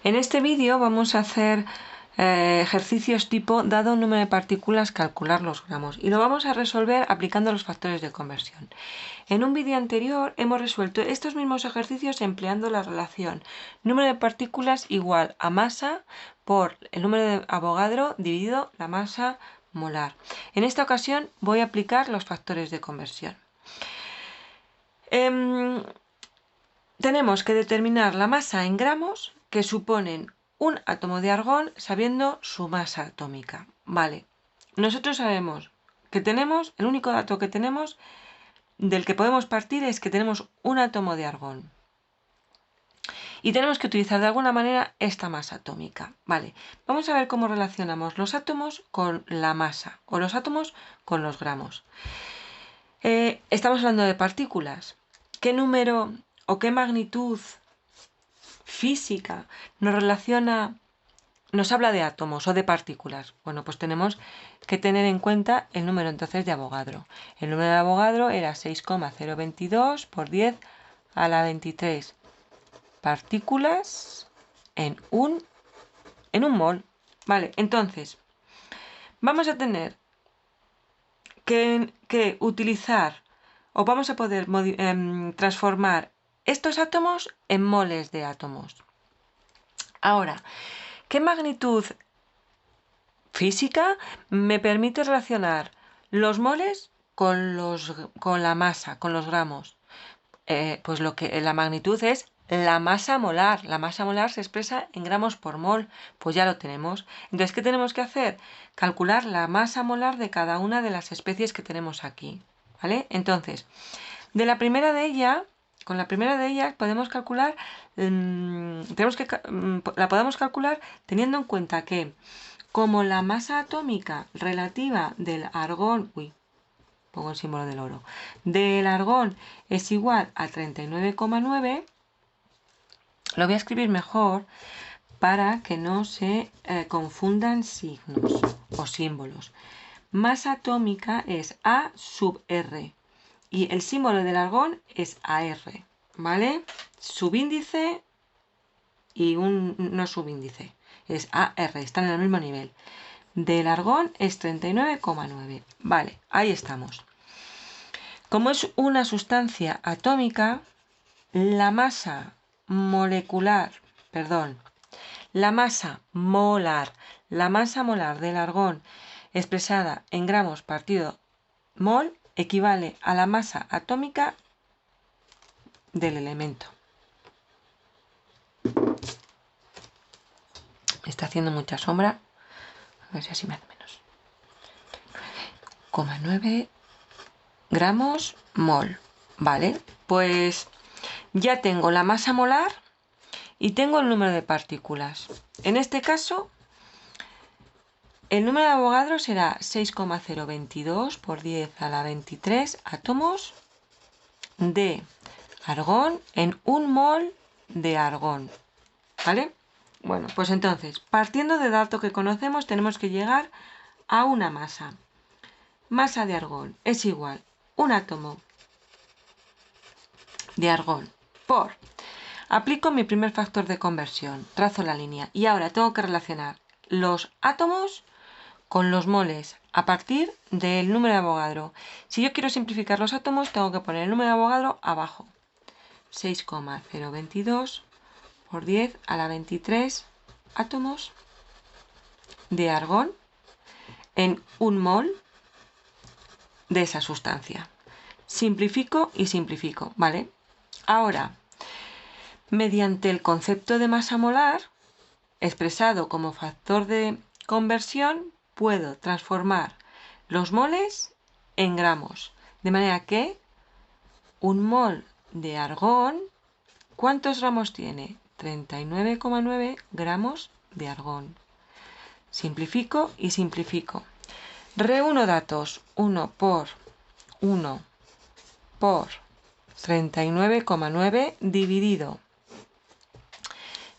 En este vídeo vamos a hacer ejercicios tipo dado un número de partículas calcular los gramos y lo vamos a resolver aplicando los factores de conversión. En un vídeo anterior hemos resuelto estos mismos ejercicios empleando la relación número de partículas igual a masa por el número de Avogadro dividido la masa molar. En esta ocasión voy a aplicar los factores de conversión. Tenemos que determinar la masa en gramos que suponen un átomo de argón sabiendo su masa atómica. Vale, nosotros sabemos que tenemos, el único dato que tenemos del que podemos partir es que tenemos un átomo de argón. Y tenemos que utilizar de alguna manera esta masa atómica. Vale, vamos a ver cómo relacionamos los átomos con la masa o los átomos con los gramos. Estamos hablando de partículas. ¿Qué número o qué magnitud física nos habla de átomos o de partículas? Bueno, pues tenemos que tener en cuenta el número entonces de Avogadro. El número de Avogadro era 6,022 por 10 a la 23 partículas en un mol. Vale, entonces vamos a tener que utilizar o vamos a poder transformar estos átomos en moles de átomos. Ahora, ¿qué magnitud física me permite relacionar los moles con la masa, con los gramos? Pues la magnitud es la masa molar. La masa molar se expresa en gramos por mol. Pues ya lo tenemos. Entonces, ¿qué tenemos que hacer? Calcular la masa molar de cada una de las especies que tenemos aquí. ¿Vale? Entonces, con la primera de ellas podemos calcular, la podemos calcular teniendo en cuenta que como la masa atómica relativa del argón, pongo el símbolo del oro, del argón es igual a 39,9, lo voy a escribir mejor para que no se confundan signos o símbolos. Masa atómica es A sub R y el símbolo del argón es AR, ¿vale? Subíndice y un no subíndice, es AR, están en el mismo nivel. Del argón es 39,9. Vale, ahí estamos. Como es una sustancia atómica, la masa molar del argón expresada en gramos partido mol equivale a la masa atómica del elemento. Está haciendo mucha sombra. A ver si así me hace menos. 9,9 gramos mol. Vale, pues ya tengo la masa molar y tengo el número de partículas. En este caso, el número de Avogadro será 6,022 por 10 a la 23 átomos de argón en un mol de argón. ¿Vale? Bueno, pues entonces, partiendo de dato que conocemos, tenemos que llegar a una masa. Masa de argón es igual un átomo de argón por... Aplico mi primer factor de conversión, trazo la línea y ahora tengo que relacionar los átomos con los moles a partir del número de Avogadro. Si yo quiero simplificar los átomos, tengo que poner el número de Avogadro abajo. 6,022 por 10 a la 23 átomos de argón en un mol de esa sustancia. Simplifico y simplifico, ¿vale? Ahora, mediante el concepto de masa molar, expresado como factor de conversión, puedo transformar los moles en gramos. De manera que un mol de argón, ¿cuántos gramos tiene? 39,9 gramos de argón. Simplifico y simplifico. Reúno datos 1 por 39,9 dividido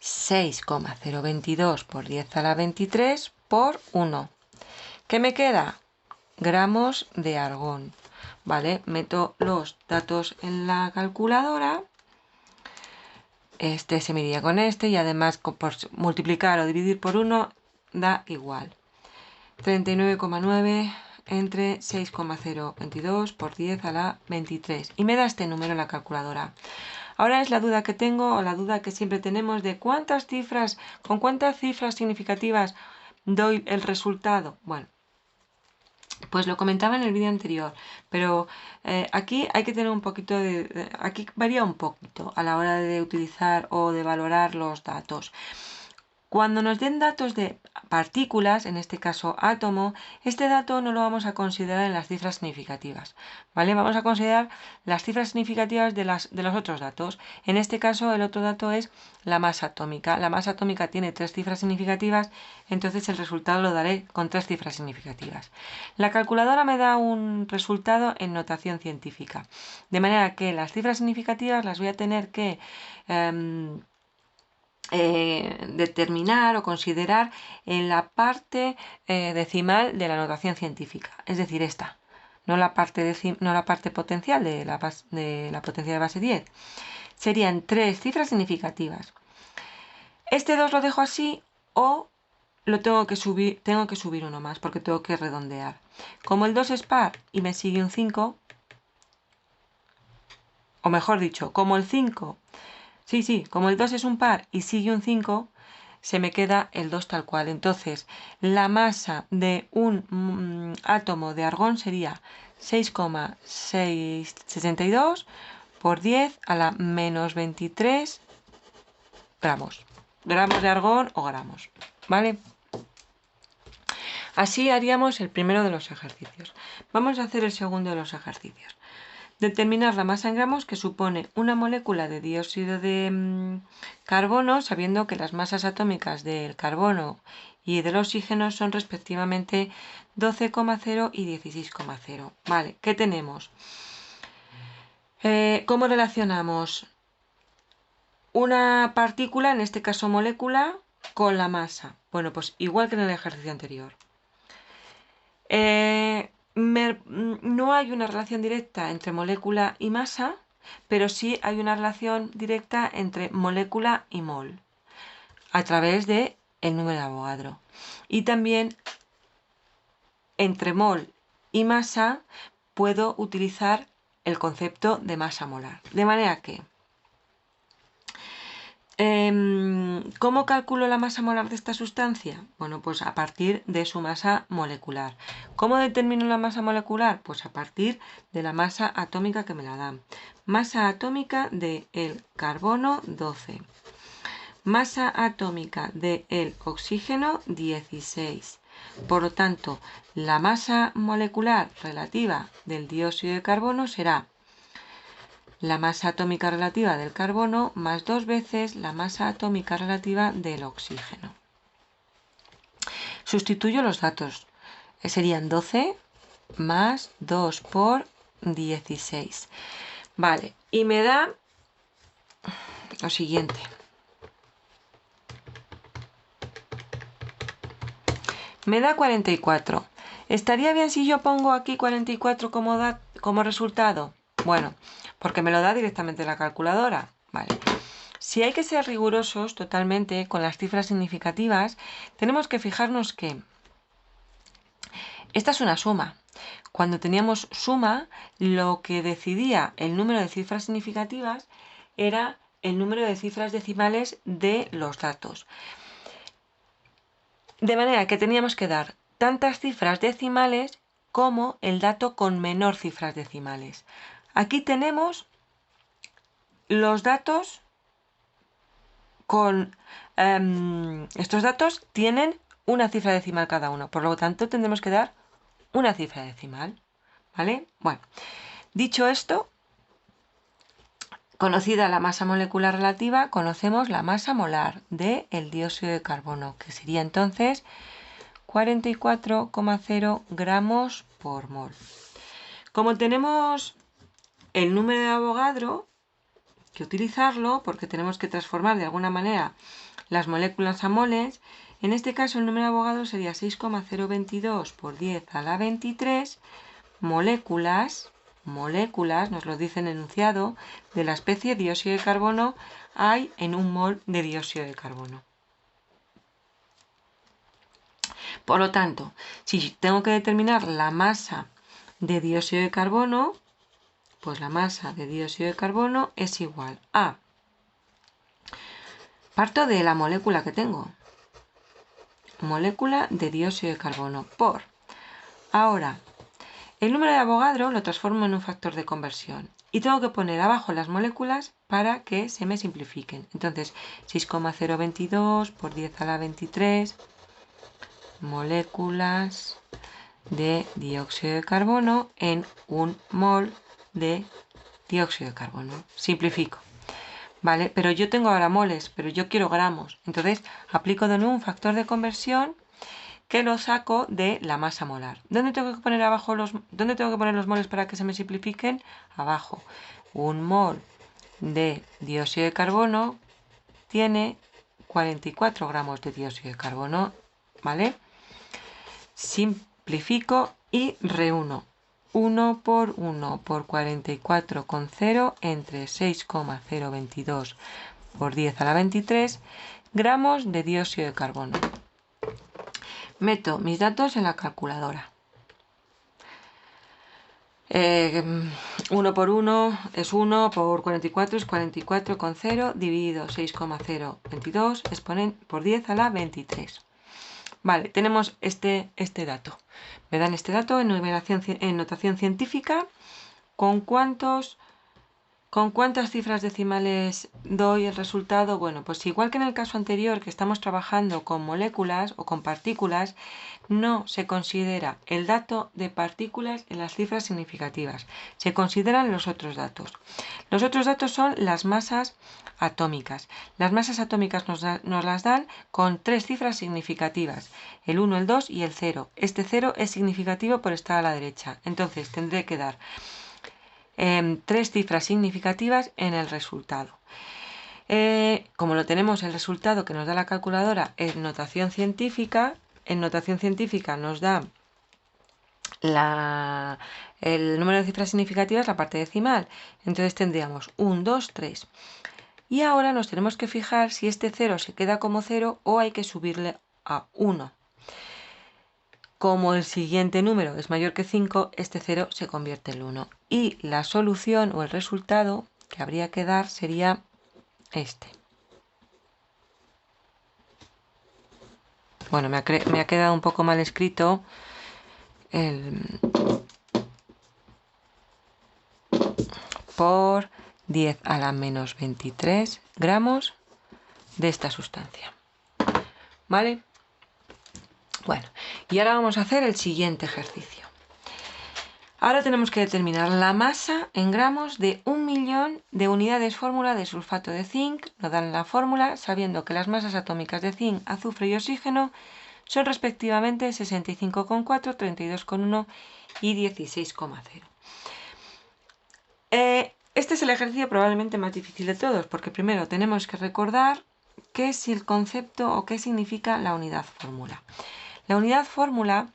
6,022 por 10 a la 23 por 1. ¿Qué me queda? Gramos de argón. Vale, meto los datos en la calculadora este se mediría con este y además por multiplicar o dividir por 1 da igual. 39,9 entre 6,022 por 10 a la 23 y me da este número en la calculadora. Ahora es la duda que tengo o la duda que siempre tenemos de con cuántas cifras significativas doy el resultado. Bueno, pues lo comentaba en el vídeo anterior, pero aquí hay que tener un poquito aquí varía un poquito a la hora de utilizar o de valorar los datos. Cuando nos den datos de partículas, en este caso átomo, este dato no lo vamos a considerar en las cifras significativas, ¿vale? Vamos a considerar las cifras significativas de los otros datos. En este caso, el otro dato es la masa atómica. La masa atómica tiene 3 cifras significativas, entonces el resultado lo daré con 3 cifras significativas. La calculadora me da un resultado en notación científica, de manera que las cifras significativas las voy a tener que determinar o considerar en la parte decimal de la notación científica, es decir, esta, no la parte potencial de la potencia de base 10. Serían 3 cifras significativas. Este 2 lo dejo así o lo tengo que subir uno más porque tengo que redondear. Como el 2 es par y me sigue un 5, o mejor dicho, como el 5 como el 2 es un par y sigue un 5, se me queda el 2 tal cual. Entonces, la masa de un átomo de argón sería 6,662 por 10 a la menos 23 gramos. Gramos de argón o gramos, ¿vale? Así haríamos el primero de los ejercicios. Vamos a hacer el segundo de los ejercicios. Determinar la masa en gramos que supone una molécula de dióxido de carbono, sabiendo que las masas atómicas del carbono y del oxígeno son respectivamente 12,0 y 16,0. Vale, ¿qué tenemos? ¿Cómo relacionamos una partícula, en este caso molécula, con la masa? Bueno, pues igual que en el ejercicio anterior. No hay una relación directa entre molécula y masa, pero sí hay una relación directa entre molécula y mol a través de el número de Avogadro. Y también entre mol y masa puedo utilizar el concepto de masa molar. De manera que, ¿cómo calculo la masa molar de esta sustancia? Bueno, pues a partir de su masa molecular. ¿Cómo determino la masa molecular? Pues a partir de la masa atómica que me la dan. Masa atómica del carbono 12. Masa atómica del oxígeno 16. Por lo tanto, la masa molecular relativa del dióxido de carbono será la masa atómica relativa del carbono más 2 veces la masa atómica relativa del oxígeno. Sustituyo los datos. Serían 12 más 2 por 16. Vale, y me da lo siguiente. Me da 44. ¿Estaría bien si yo pongo aquí 44 como resultado? Bueno, porque me lo da directamente la calculadora. Vale. Si hay que ser rigurosos totalmente con las cifras significativas, tenemos que fijarnos que esta es una suma. Cuando teníamos suma, lo que decidía el número de cifras significativas era el número de cifras decimales de los datos. De manera que teníamos que dar tantas cifras decimales como el dato con menor cifras decimales. Aquí tenemos los datos con... estos datos tienen una cifra decimal cada uno, por lo tanto tendremos que dar una cifra decimal, ¿vale? Bueno, dicho esto, conocida la masa molecular relativa, conocemos la masa molar del dióxido de carbono, que sería entonces 44,0 gramos por mol. Como tenemos el número de Avogadro, que utilizarlo porque tenemos que transformar de alguna manera las moléculas a moles. En este caso el número de Avogadro sería 6,022 por 10 a la 23 moléculas moléculas, nos lo dice en el enunciado, de la especie dióxido de carbono hay en un mol de dióxido de carbono. Por lo tanto, si tengo que determinar la masa de dióxido de carbono, pues la masa de dióxido de carbono es igual a... Parto de la molécula que tengo. Molécula de dióxido de carbono por... Ahora, el número de Avogadro lo transformo en un factor de conversión y tengo que poner abajo las moléculas para que se me simplifiquen. Entonces, 6,022 por 10 a la 23 moléculas de dióxido de carbono en un mol de dióxido de carbono. Simplifico. ¿Vale? Pero yo tengo ahora moles, pero yo quiero gramos. Entonces, aplico de nuevo un factor de conversión que lo saco de la masa molar. ¿Dónde tengo que poner abajo dónde tengo que poner los moles para que se me simplifiquen? Abajo. Un mol de dióxido de carbono tiene 44 gramos de dióxido de carbono, ¿vale? Simplifico y reúno 1 por 1 por 44,0 entre 6,022 por 10 a la 23 gramos de dióxido de carbono. Meto mis datos en la calculadora. 1 por 1 es 1, por 44 es 44,0 dividido 6,022 por 10 a la 23. Vale, tenemos este dato. Me dan este dato en notación científica. ¿Con cuántas cifras decimales doy el resultado? Bueno, pues igual que en el caso anterior que estamos trabajando con moléculas o con partículas, no se considera el dato de partículas en las cifras significativas. Se consideran los otros datos. Los otros datos son las masas atómicas. Las masas atómicas nos las dan con 3 cifras significativas, el 1, el 2 y el 0. Este 0 es significativo por estar a la derecha. Entonces tendré que dar 3 cifras significativas en el resultado. Como lo tenemos el resultado que nos da la calculadora en notación científica nos da el número de cifras significativas, la parte decimal. Entonces tendríamos 1, 2, 3. Y ahora nos tenemos que fijar si este 0 se queda como 0 o hay que subirle a 1. Como el siguiente número es mayor que 5, este 0 se convierte en 1. Y la solución o el resultado que habría que dar sería este. Bueno, me ha quedado un poco mal escrito por 10 a la menos 23 gramos de esta sustancia. ¿Vale? Bueno, y ahora vamos a hacer el siguiente ejercicio. Ahora tenemos que determinar la masa en gramos de 1.000.000 de unidades fórmula de sulfato de zinc. Nos dan la fórmula sabiendo que las masas atómicas de zinc, azufre y oxígeno son respectivamente 65,4, 32,1 y 16,0. Este es el ejercicio probablemente más difícil de todos, porque primero tenemos que recordar qué es el concepto o qué significa la unidad fórmula. La unidad fórmula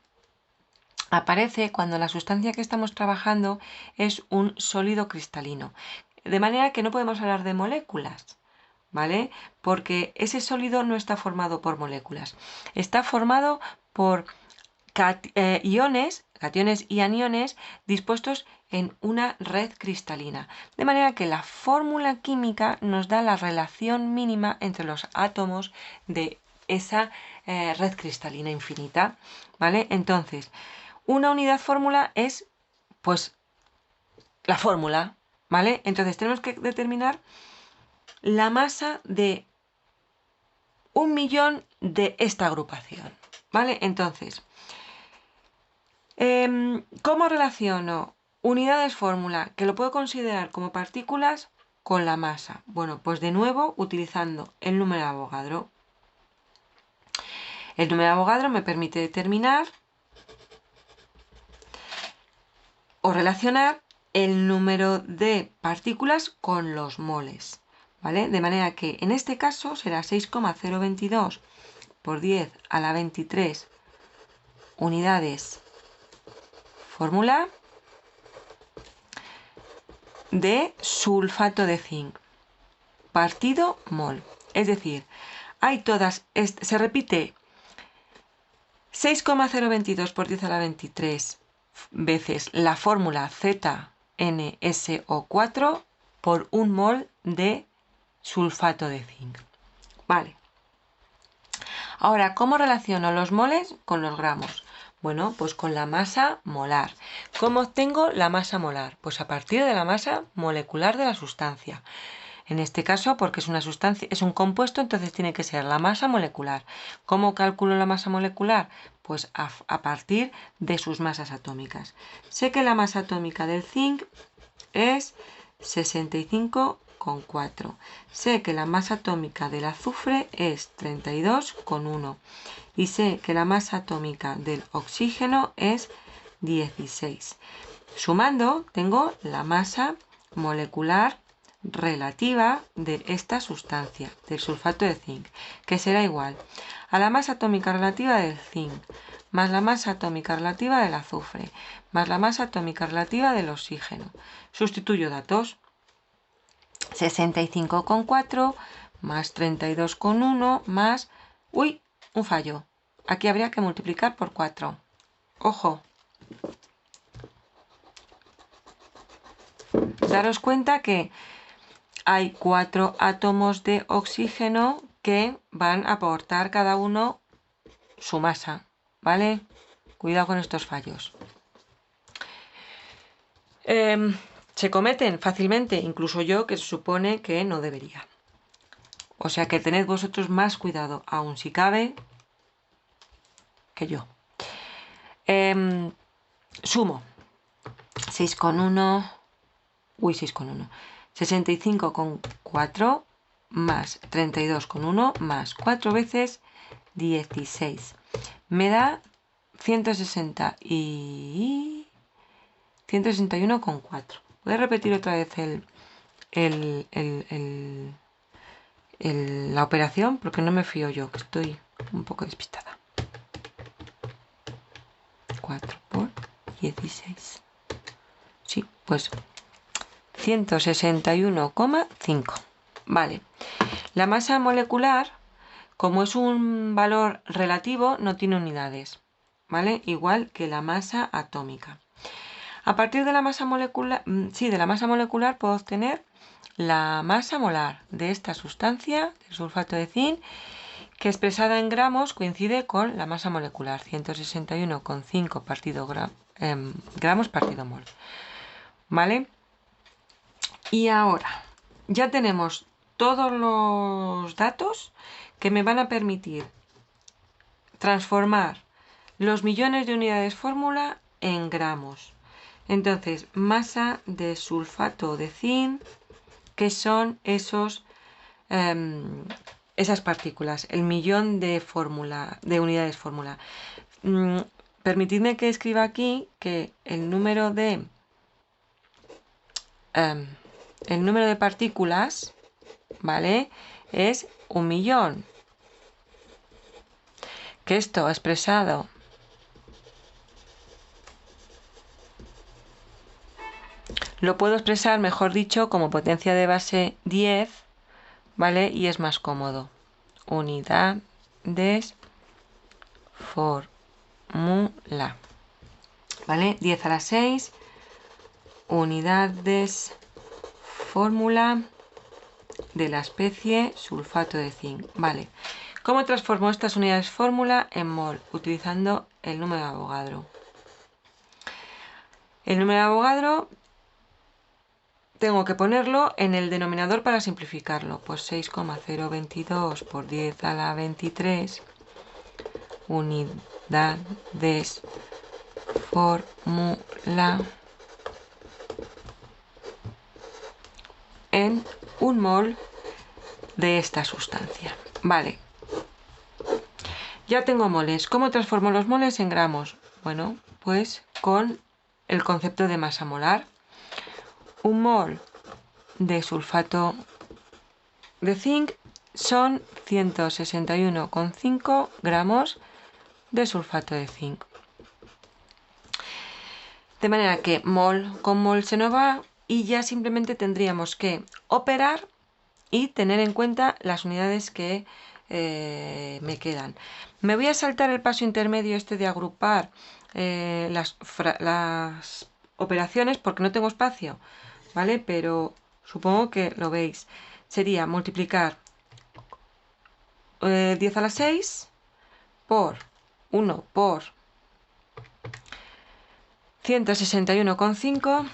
aparece cuando la sustancia que estamos trabajando es un sólido cristalino, de manera que no podemos hablar de moléculas, ¿vale? Porque ese sólido no está formado por moléculas, está formado por cationes y aniones dispuestos en una red cristalina, de manera que la fórmula química nos da la relación mínima entre los átomos de esa red cristalina infinita, ¿vale? Entonces, una unidad fórmula es, pues, la fórmula, ¿vale? Entonces tenemos que determinar la masa de 1.000.000 de esta agrupación, ¿vale? Entonces, ¿cómo relaciono unidades fórmula que lo puedo considerar como partículas con la masa? Bueno, pues de nuevo utilizando el número de Avogadro. El número de Avogadro me permite determinar o relacionar el número de partículas con los moles, ¿vale? De manera que en este caso será 6,022 por 10 a la 23 unidades fórmula de sulfato de zinc partido mol. Es decir, hay todas, se repite 6,022 por 10 a la 23 veces la fórmula ZnSO4 por un mol de sulfato de zinc. Vale. Ahora, ¿cómo relaciono los moles con los gramos? Bueno, pues con la masa molar. ¿Cómo obtengo la masa molar? Pues a partir de la masa molecular de la sustancia. En este caso, porque es una sustancia, es un compuesto, entonces tiene que ser la masa molecular. ¿Cómo calculo la masa molecular? Pues a partir de sus masas atómicas. Sé que la masa atómica del zinc es 65,4. Sé que la masa atómica del azufre es 32,1. Y sé que la masa atómica del oxígeno es 16. Sumando, tengo la masa molecular relativa de esta sustancia, del sulfato de zinc, que será igual a la masa atómica relativa del zinc, más la masa atómica relativa del azufre, más la masa atómica relativa del oxígeno. Sustituyo datos. 65,4 más 32,1 más... ¡Uy! Un fallo. Aquí habría que multiplicar por 4. ¡Ojo! Daros cuenta que hay 4 átomos de oxígeno que van a aportar cada uno su masa, ¿vale? Cuidado con estos fallos. Se cometen fácilmente, incluso yo, que se supone que no debería. O sea que tened vosotros más cuidado, aun si cabe, que yo. Sumo. 6,1... Uy, 6,1. 65,4 más 32,1 más 4 veces 16. Me da 161,4. Voy a repetir otra vez la operación porque no me fío yo, que estoy un poco despistada. 4 por 16. Sí, pues 161,5. Vale. La masa molecular, como es un valor relativo, no tiene unidades, ¿vale? Igual que la masa atómica. A partir de la masa molecular, puedo obtener la masa molar de esta sustancia, el sulfato de zinc, que expresada en gramos coincide con la masa molecular, 161,5 gramos partido mol. ¿Vale? Y ahora ya tenemos todos los datos que me van a permitir transformar los millones de unidades fórmula en gramos. Entonces, masa de sulfato de zinc, que son esas partículas, el millón de unidades fórmula. Permitidme que escriba aquí que el número de partículas, ¿vale? Es 1.000.000. Que esto expresado lo puedo expresar, mejor dicho, como potencia de base 10, ¿vale? Y es más cómodo. Unidades fórmula, ¿vale? 10 a la 6 unidades fórmula de la especie sulfato de zinc. Vale. ¿Cómo transformo estas unidades fórmula en mol? Utilizando el número de Avogadro. El número de Avogadro tengo que ponerlo en el denominador para simplificarlo. Pues 6,022 por 10 a la 23 unidades fórmula en un mol de esta sustancia. Vale. Ya tengo moles. ¿Cómo transformo los moles en gramos? Bueno, pues con el concepto de masa molar. Un mol de sulfato de zinc son 161,5 gramos de sulfato de zinc. De manera que mol con mol se nos va y ya simplemente tendríamos que operar y tener en cuenta las unidades que me quedan. Me voy a saltar el paso intermedio este de agrupar las operaciones porque no tengo espacio, ¿vale? Pero supongo que lo veis. Sería multiplicar 10 a la 6 por 1 por 161,5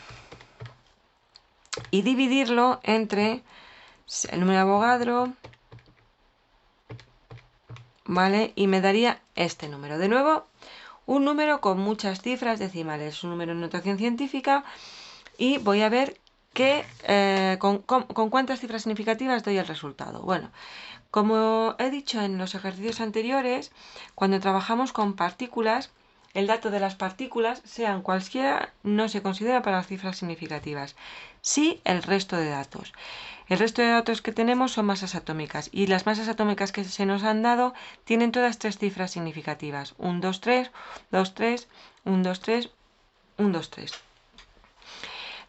y dividirlo entre el número de Avogadro, ¿vale? Y me daría este número. De nuevo, un número con muchas cifras decimales, un número en notación científica, y voy a ver con cuántas cifras significativas doy el resultado. Bueno, como he dicho en los ejercicios anteriores, cuando trabajamos con partículas, el dato de las partículas, sean cualquiera, no se considera para las cifras significativas, sí el resto de datos. El resto de datos que tenemos son masas atómicas y las masas atómicas que se nos han dado tienen todas tres cifras significativas. 1, 2, 3, 2, 3, 1, 2, 3, 1, 2, 3.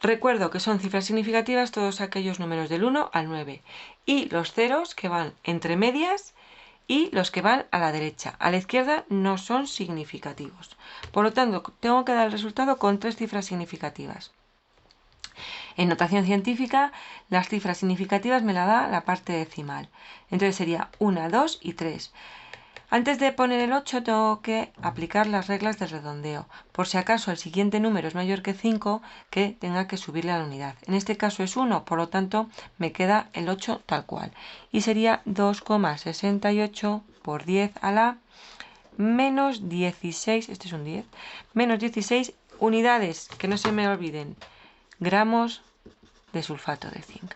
Recuerdo que son cifras significativas todos aquellos números del 1 al 9 y los ceros que van entre medias y los que van a la derecha. A la izquierda no son significativos. Por lo tanto, tengo que dar el resultado con tres cifras significativas. En notación científica, las cifras significativas me la da la parte decimal. Entonces sería 1, 2 y 3. Antes de poner el 8 tengo que aplicar las reglas del redondeo. Por si acaso el siguiente número es mayor que 5, que tenga que subirle a la unidad. En este caso es 1, por lo tanto me queda el 8 tal cual. Y sería 2,68 por 10 a la menos 16, este es un 10, menos 16 unidades, que no se me olviden, gramos de sulfato de zinc.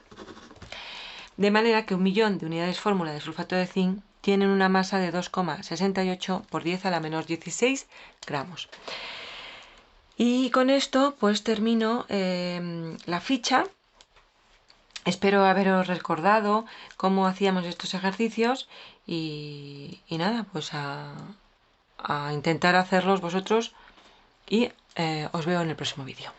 De manera que 1.000.000 de unidades fórmula de sulfato de zinc tienen una masa de 2,68 por 10 a la menos 16 gramos. Y con esto pues termino la ficha. Espero haberos recordado cómo hacíamos estos ejercicios y nada, pues a intentar hacerlos vosotros y os veo en el próximo vídeo.